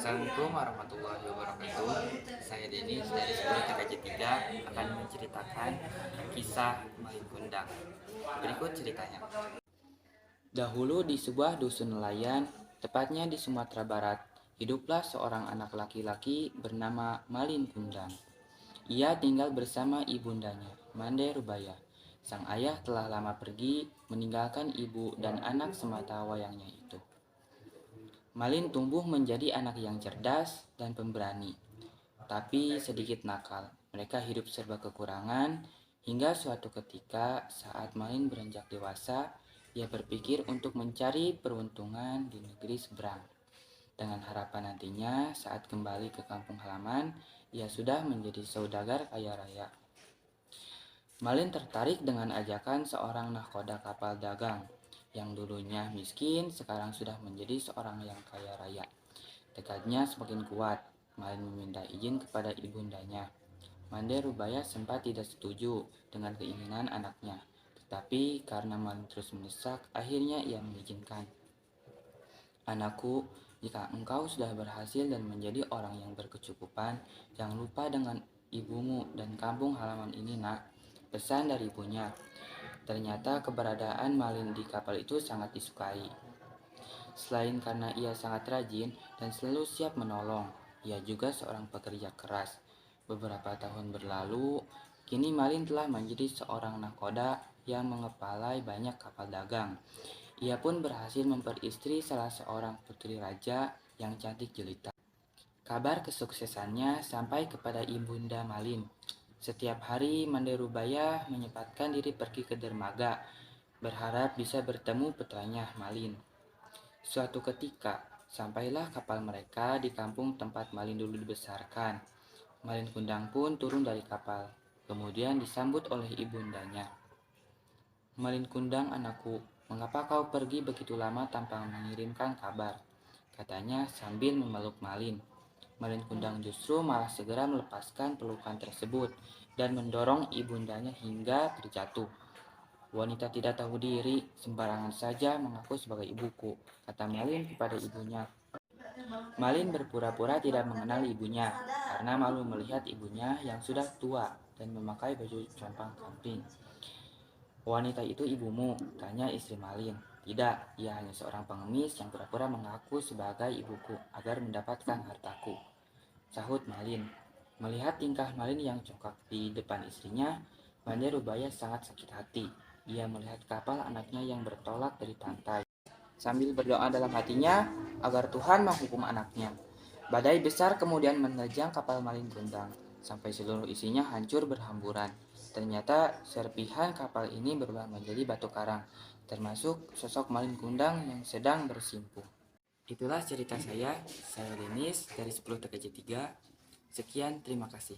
Assalamualaikum warahmatullahi wabarakatuh. Saya Denis dari 10 TKJ 3 akan menceritakan kisah Malin Kundang. Berikut ceritanya. Dahulu di sebuah dusun nelayan, tepatnya di Sumatera Barat, hiduplah seorang anak laki-laki bernama Malin Kundang. Ia tinggal bersama ibundanya, Mande Rubaya. Sang ayah telah lama pergi, meninggalkan ibu dan anak semata wayangnya itu. Malin tumbuh menjadi anak yang cerdas dan pemberani, tapi sedikit nakal. Mereka hidup serba kekurangan, hingga suatu ketika saat Malin beranjak dewasa, ia berpikir untuk mencari peruntungan di negeri seberang. Dengan harapan nantinya saat kembali ke kampung halaman, ia sudah menjadi saudagar kaya raya. Malin tertarik dengan ajakan seorang nahkoda kapal dagang yang dulunya miskin, sekarang sudah menjadi seorang yang kaya raya. Tekadnya semakin kuat. Malin meminta izin kepada ibundanya. Mande Rubaya sempat tidak setuju dengan keinginan anaknya, tetapi karena Malin terus mendesak, akhirnya ia mengizinkan. Anakku, jika engkau sudah berhasil dan menjadi orang yang berkecukupan, jangan lupa dengan ibumu dan kampung halaman ini, nak. Pesan dari ibunya. Ternyata keberadaan Malin di kapal itu sangat disukai. Selain karena ia sangat rajin dan selalu siap menolong, ia juga seorang pekerja keras. Beberapa tahun berlalu, kini Malin telah menjadi seorang nahkoda yang mengepalai banyak kapal dagang. Ia pun berhasil memperistri salah seorang putri raja yang cantik jelita. Kabar kesuksesannya sampai kepada ibunda Malin. Setiap hari Mande Rubaya menyempatkan diri pergi ke dermaga, berharap bisa bertemu putranya Malin. Suatu ketika, sampailah kapal mereka di kampung tempat Malin dulu dibesarkan. Malin Kundang pun turun dari kapal, kemudian disambut oleh ibundanya. Malin Kundang, anakku, mengapa kau pergi begitu lama tanpa mengirimkan kabar? Katanya sambil memeluk Malin. Malin Kundang justru malah segera melepaskan pelukan tersebut dan mendorong ibundanya hingga terjatuh. Wanita tidak tahu diri, sembarangan saja mengaku sebagai ibuku, kata Malin kepada ibunya. Malin berpura-pura tidak mengenal ibunya, karena malu melihat ibunya yang sudah tua dan memakai baju compang-camping. Wanita itu ibumu, tanya istri Malin. Tidak, ia hanya seorang pengemis yang pura-pura mengaku sebagai ibuku agar mendapatkan hartaku, sahut Malin. Melihat tingkah Malin yang congkak di depan istrinya, Mande Rubaya sangat sakit hati. Ia melihat kapal anaknya yang bertolak dari pantai, sambil berdoa dalam hatinya agar Tuhan menghukum anaknya. Badai besar kemudian menerjang kapal Malin Kundang, sampai seluruh isinya hancur berhamburan. Ternyata serpihan kapal ini berubah menjadi batu karang, termasuk sosok Malin Kundang yang sedang bersimpuh. Itulah cerita saya Denis dari 10 TKJ 3. Sekian, terima kasih.